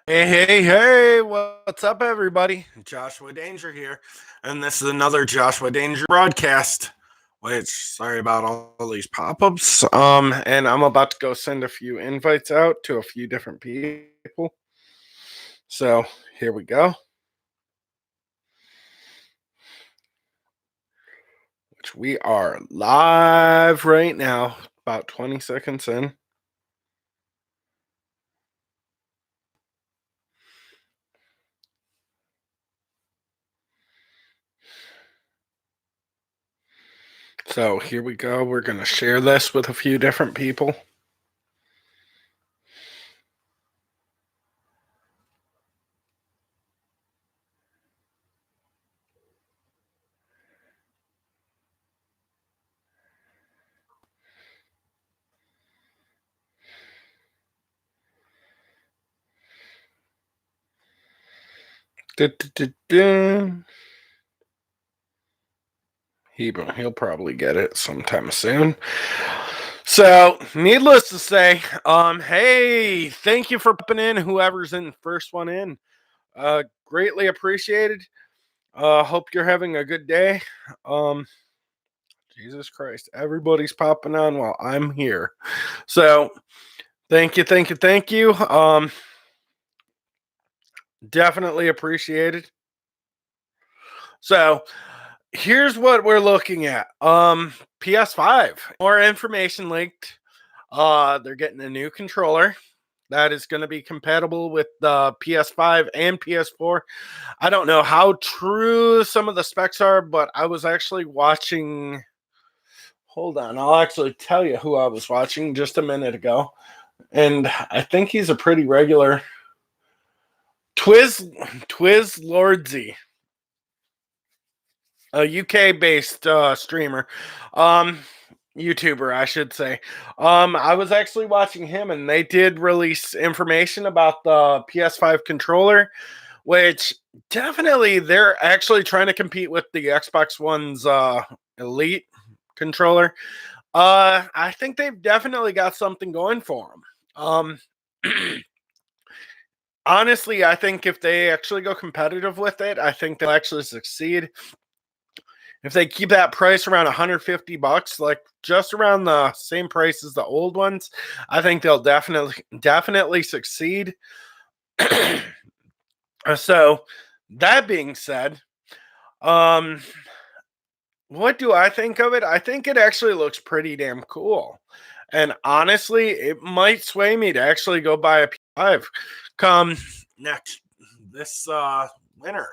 Hey, what's up, everybody? Joshua Danger here, and this is another Joshua Danger broadcast. Which, sorry about all these pop-ups. And I'm about to go send a few invites out to a few different people. So here we go. Which we are live right now, about 20 seconds in. So here we go. We're going to share this with a few different people. He'll probably get it sometime soon. So, needless to say, hey, thank you for popping in. Whoever's in first one in, greatly appreciated. Hope you're having a good day. Jesus Christ, everybody's popping on while I'm here. So, thank you. Definitely appreciated. So, here's what we're looking at. PS5. More information leaked. They're getting a new controller that is going to be compatible with the PS5 and PS4. I don't know how true some of the specs are, but I was actually watching. Hold on, I'll actually tell you who I was watching just a minute ago, and I think he's a pretty regular Twiz Lordsy, a UK based streamer. YouTuber, I should say. I was actually watching him, and they did release information about the PS5 controller, which definitely they're actually trying to compete with the Xbox One's Elite controller. I think they've definitely got something going for them. Honestly, I think if they actually go competitive with it, I think they'll actually succeed. If they keep that price around $150, like just around the same price as the old ones, I think they'll definitely succeed. So that being said, um, what do I think of it? I think it actually looks pretty damn cool. And honestly, it might sway me to actually go buy a P5 come next this winter.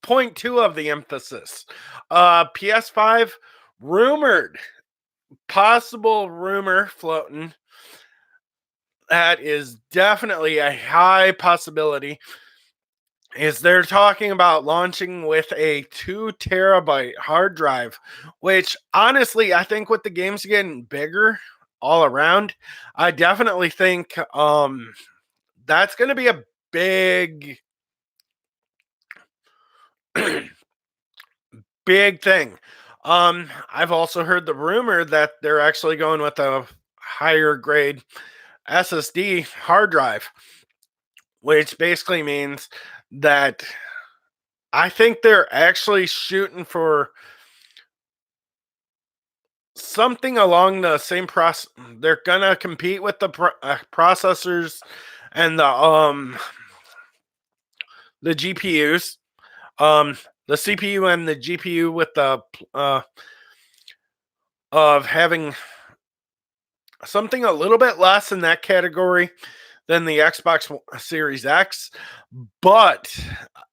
Point two of the emphasis. PS5 rumored, possible rumor floating. That is definitely a high possibility. Is they're talking about launching with a 2 terabyte hard drive, which honestly, I think with the games getting bigger all around, I definitely think that's going to be a big big thing. I've also heard the rumor that they're actually going with a higher grade SSD hard drive, which basically means that I think they're actually shooting for something along the same process. They're gonna compete with the processors and the GPUs, the CPU and the GPU with the of having something a little bit less in that category than the Xbox Series X, but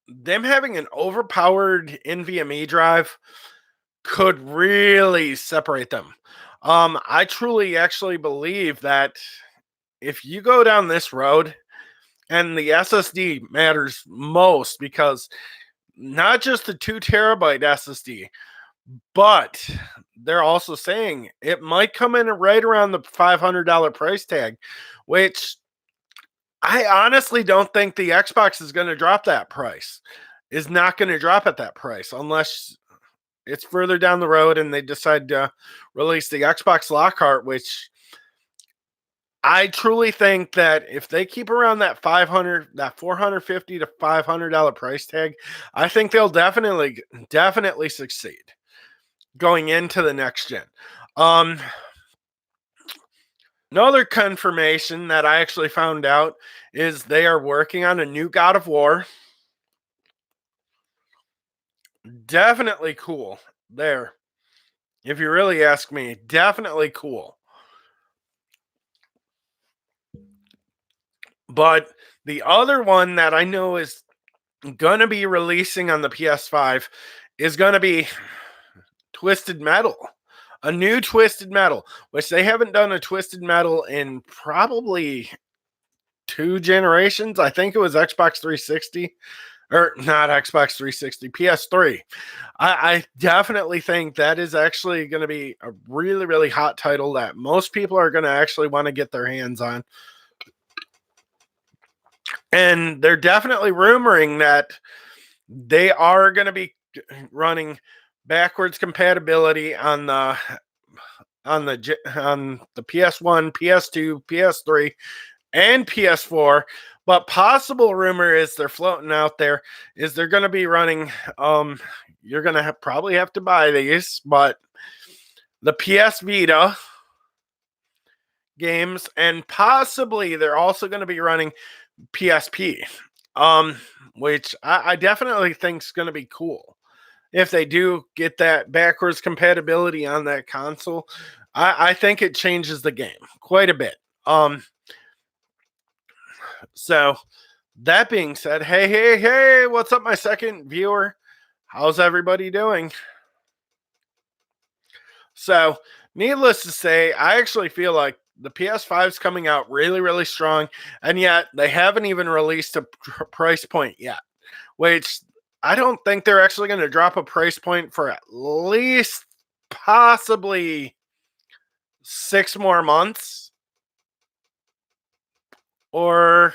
them having an overpowered NVMe drive could really separate them. I truly actually believe that if you go down this road, and the SSD matters most because not just the 2 terabyte SSD, but they're also saying it might come in right around the $500 price tag, which I honestly don't think the Xbox is going to drop that price. Is not going to drop at that price unless it's further down the road and they decide to release the Xbox Lockhart, which I truly think that if they keep around that 500, that $450 to $500 price tag, I think they'll definitely succeed going into the next gen. Um, Another confirmation that I actually found out is they are working on a new God of War. Definitely cool there. If you really ask me, definitely cool. But the other one that I know is going to be releasing on the PS5 is going to be Twisted Metal. A new Twisted Metal, which they haven't done a Twisted Metal in probably 2 generations. I think it was Xbox 360, or not Xbox 360, PS3. I definitely think that is actually going to be a really, really hot title that most people are going to actually want to get their hands on. And they're definitely rumoring that they are going to be running backwards compatibility on the PS1, PS2, PS3, and PS4. But possible rumor is they're floating out there is they're going to be running. You're going to probably have to buy these, but the PS Vita games, and possibly they're also going to be running PSP, which I definitely think is going to be cool. If they do get that backwards compatibility on that console, I think it changes the game quite a bit. So that being said, hey, what's up, my second viewer? How's everybody doing? So, needless to say, I actually feel like the PS5 is coming out really, really strong, and yet they haven't even released a price point yet, which I don't think they're actually going to drop a price point for at least possibly 6 more months, or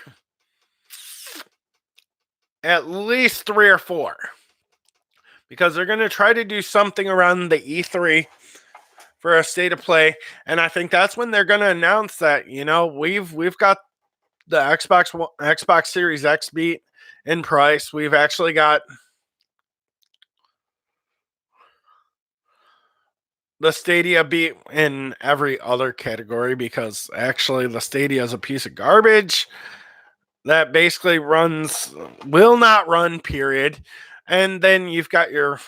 at least 3 or 4, because they're going to try to do something around the E3 for a state of play, and I think that's when they're going to announce that, you know, we've got the Xbox Series X beat in price. We've actually got the Stadia beat in every other category, because actually the Stadia is a piece of garbage that basically will not run, period. And then you've got your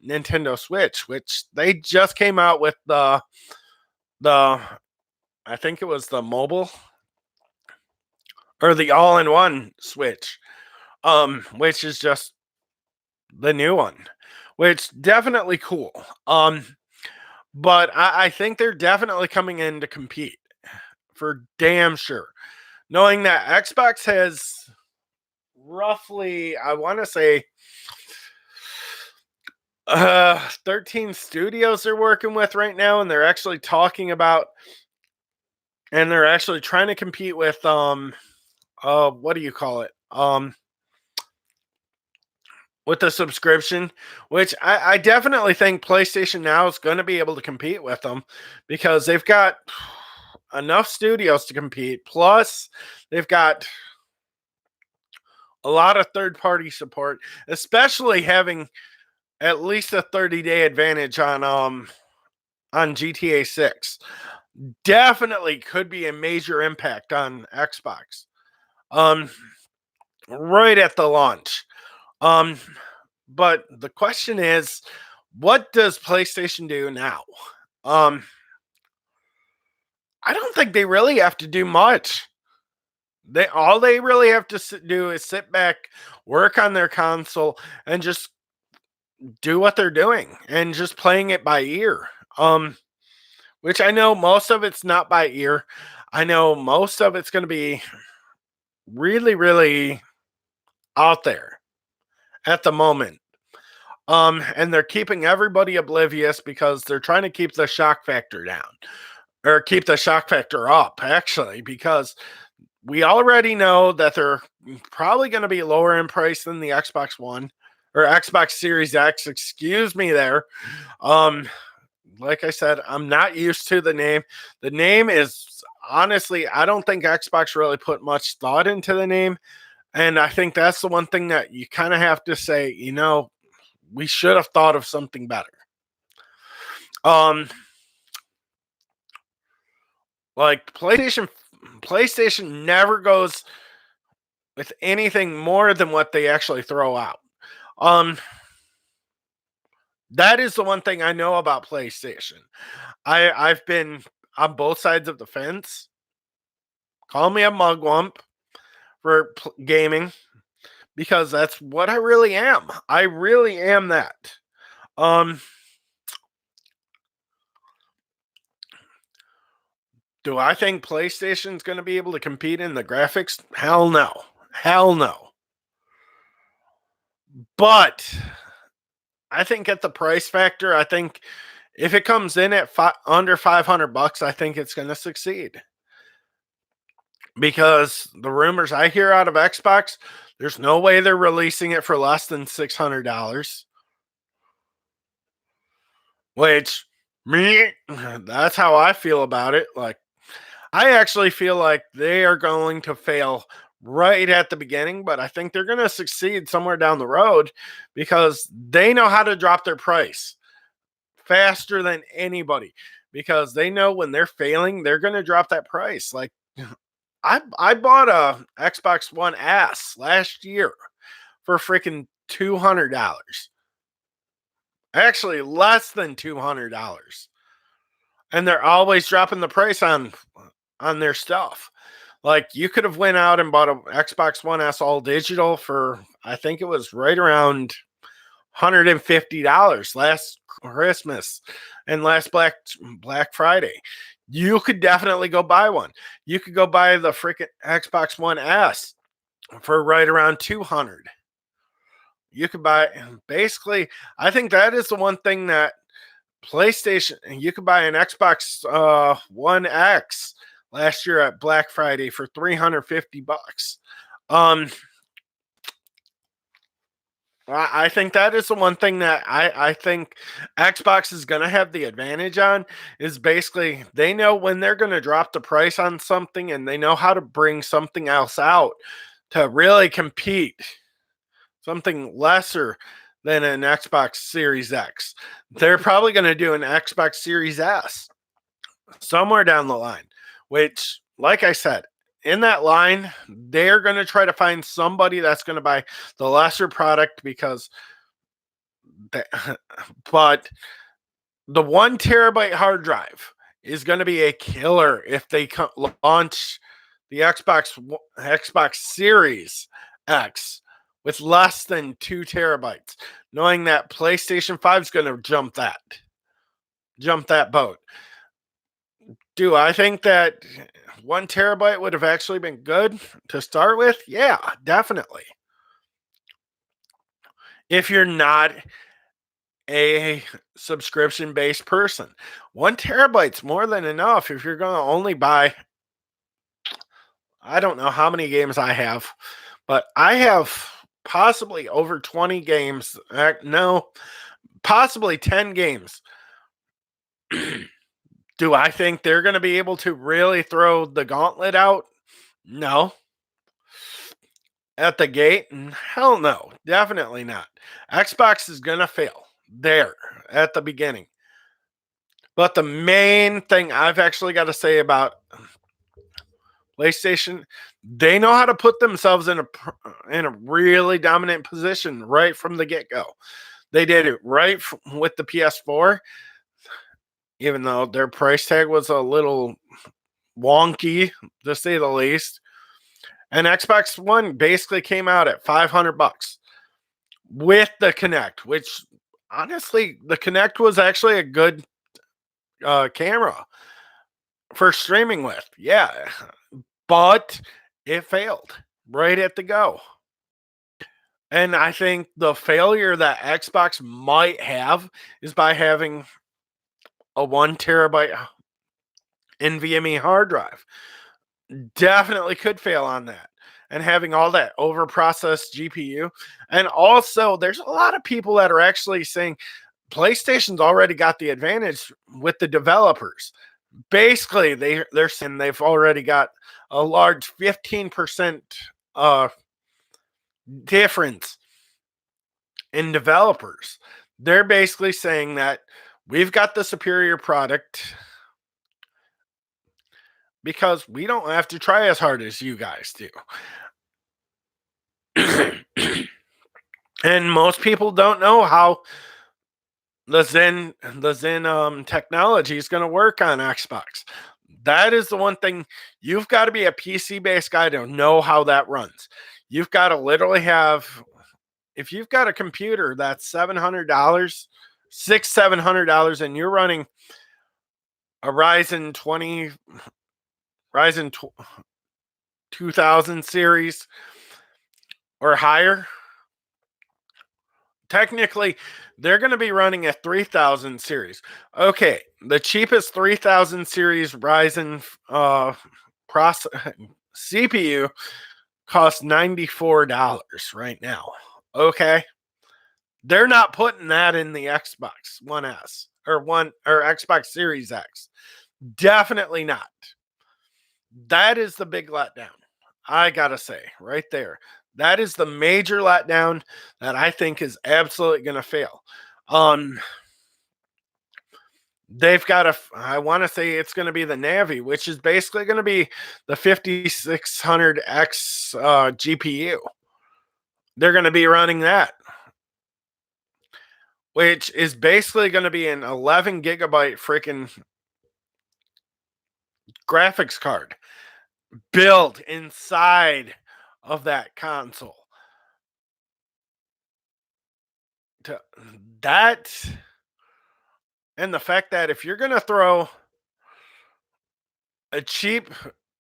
Nintendo Switch, which they just came out with the I think it was the mobile or the all-in-one Switch, which is just the new one, which definitely cool. But I think they're definitely coming in to compete for damn sure. Knowing that Xbox has roughly, I want to say, 13 studios they're working with right now, and they're actually talking about, and they're actually trying to compete with what do you call it? With the subscription, which I definitely think PlayStation Now is going to be able to compete with them, because they've got enough studios to compete. Plus, they've got a lot of third-party support, especially having at least a 30-day advantage on GTA 6. Definitely could be a major impact on Xbox. Right at the launch. But the question is, what does PlayStation do now? I don't think they really have to do much. All they really have to do is sit back, work on their console, and just do what they're doing, and just playing it by ear. Which I know most of it's not by ear. I know most of it's going to be really, really out there at the moment. And they're keeping everybody oblivious because they're trying to keep the shock factor down, or keep the shock factor up, actually, because we already know that they're probably going to be lower in price than the Xbox One or Xbox Series X. Excuse me there. Like I said, I'm not used to the name. The name is honestly, I don't think Xbox really put much thought into the name. And I think that's the one thing that you kind of have to say, we should have thought of something better. Like PlayStation never goes with anything more than what they actually throw out. That is the one thing I know about PlayStation. I've been on both sides of the fence. Call me a mugwump for gaming, because that's what I really am. I really am that. Do I think PlayStation's going to be able to compete in the graphics? Hell no. Hell no. But I think at the price factor, I think if it comes in at under $500, I think it's going to succeed. Because the rumors I hear out of Xbox, there's no way they're releasing it for less than $600. Which, that's how I feel about it. Like, I actually feel like they are going to fail right at the beginning, but I think they're going to succeed somewhere down the road because they know how to drop their price faster than anybody, because they know when they're failing, they're going to drop that price. Like, I bought a Xbox One S last year for freaking $200. Actually, less than $200. And they're always dropping the price on their stuff. Like, you could have went out and bought an Xbox One S all digital for, I think it was right around $150 last Christmas and last Black Friday. You could definitely go buy one. You could go buy the freaking Xbox One S for right around $200. You could buy, basically, I think that is the one thing that PlayStation, you could buy an Xbox One X last year at Black Friday for $350. I think that is the one thing that I think Xbox is going to have the advantage on, is basically they know when they're going to drop the price on something, and they know how to bring something else out to really compete, something lesser than an Xbox Series X. They're probably going to do an Xbox Series S somewhere down the line, which, like I said, in that line, they're going to try to find somebody that's going to buy the lesser product, because but the 1 terabyte hard drive is going to be a killer if they launch the Xbox Series X with less than 2 terabytes, knowing that PlayStation 5 is going to jump that boat. Do I think that 1 terabyte would have actually been good to start with? Yeah, definitely. If you're not a subscription-based person, 1 terabyte's more than enough. If you're going to only buy, I don't know how many games I have, but I have possibly over 20 games. No, possibly 10 games. Do I think they're going to be able to really throw the gauntlet out? No. At the gate? Hell no. Definitely not. Xbox is going to fail there at the beginning. But the main thing I've actually got to say about PlayStation, they know how to put themselves in a really dominant position right from the get-go. They did it right with the PS4, even though their price tag was a little wonky, to say the least. And Xbox One basically came out at $500 with the Kinect, which, honestly, the Kinect was actually a good camera for streaming with. Yeah, but it failed right at the go. And I think the failure that Xbox might have is by having a 1 terabyte NVMe hard drive. Definitely could fail on that. And having all that overprocessed GPU. And also, there's a lot of people that are actually saying PlayStation's already got the advantage with the developers. basically they're saying they've already got a large 15% difference in developers. They're basically saying that we've got the superior product because we don't have to try as hard as you guys do. And most people don't know how the Zen technology is going to work on Xbox. That is the one thing. You've got to be a PC based guy to know how that runs. You've got to literally have, if you've got a computer that's $700, $700, and you're running a Ryzen 2000 series or higher, technically they're going to be running a 3000 series. Okay, the cheapest 3000 series Ryzen CPU costs $94 right now. Okay, they're not putting that in the Xbox One S or Xbox Series X. Definitely not. That is the big letdown. I gotta say, right there. That is the major letdown that I think is absolutely going to fail. They've got I want to say it's going to be the Navi, which is basically going to be the 5600X GPU. They're going to be running that, which is basically going to be an 11 gigabyte freaking graphics card built inside of that console. That and the fact that if you're going to throw a cheap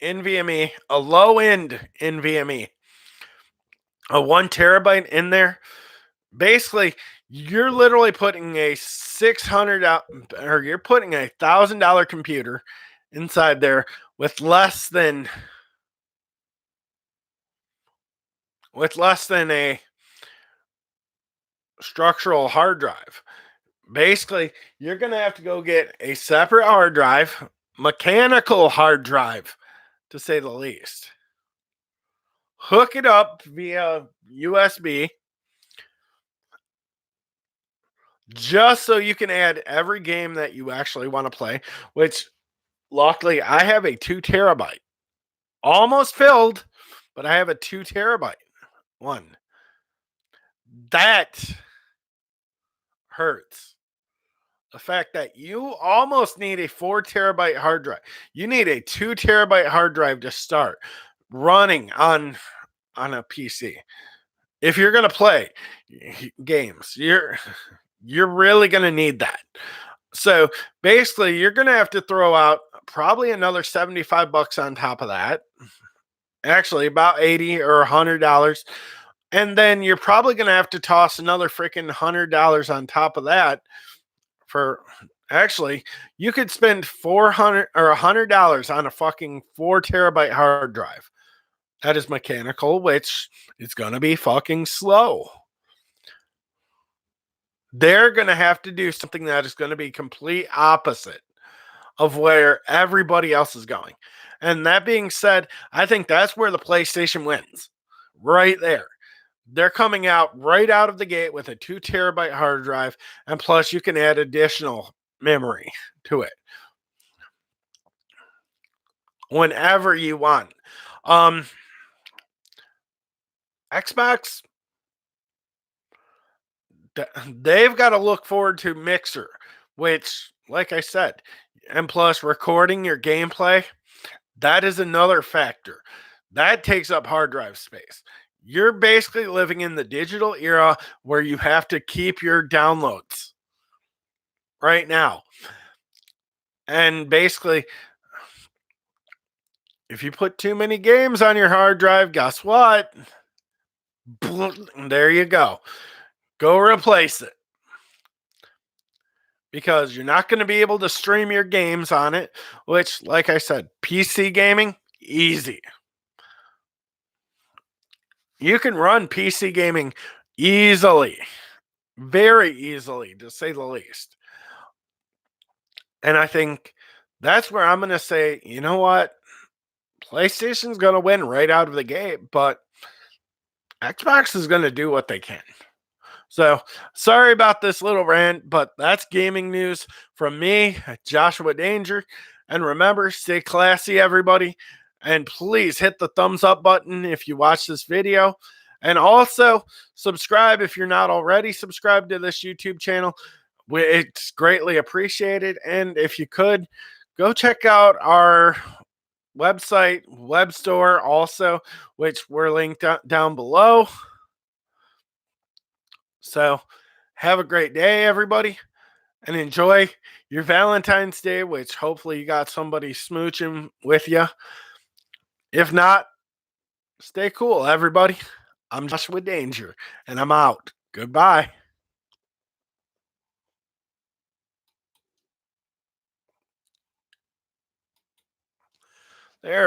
NVMe, a low end NVMe, a 1 terabyte in there, basically you're literally putting a you're putting a $1,000 computer inside there with less than a structural hard drive. Basically, you're going to have to go get a separate hard drive, mechanical hard drive, to say the least. Hook it up via USB just so you can add every game that you actually want to play, which luckily I have a 2 terabyte. Almost filled, but I have a 2 terabyte one. That hurts. The fact that you almost need a 4 terabyte hard drive. You need a 2 terabyte hard drive to start running on a PC. If you're going to play games, you're really going to need that. So basically, you're going to have to throw out probably another $75 on top of that. Actually, about $80 or $100. And then you're probably going to have to toss another freaking $100 on top of that for actually, you could spend $400 or $100 on a fucking 4 terabyte hard drive. That is mechanical, which is going to be fucking slow. They're going to have to do something that is going to be complete opposite of where everybody else is going. And that being said, I think that's where the PlayStation wins. Right there. They're coming out right out of the gate with a 2 terabyte hard drive, and plus you can add additional memory to it whenever you want. Xbox, they've got to look forward to Mixer, which, like I said, and plus recording your gameplay, that is another factor. That takes up hard drive space. You're basically living in the digital era where you have to keep your downloads right now. And basically, if you put too many games on your hard drive, guess what? There you go. Go replace it. Because you're not going to be able to stream your games on it, which, like I said, PC gaming, easy. You can run PC gaming easily, very easily, to say the least. And I think that's where I'm going to say, you know what? PlayStation's going to win right out of the gate, but Xbox is going to do what they can. So, sorry about this little rant, but that's gaming news from me, Joshua Danger. And remember, stay classy, everybody. And please hit the thumbs up button if you watch this video. And also, subscribe if you're not already subscribed to this YouTube channel. It's greatly appreciated. And if you could, go check out our website, web store also, which we're linked down below. So, have a great day, everybody, and enjoy your Valentine's Day, which hopefully you got somebody smooching with you. If not, stay cool, everybody. I'm Joshua Danger, and I'm out. Goodbye.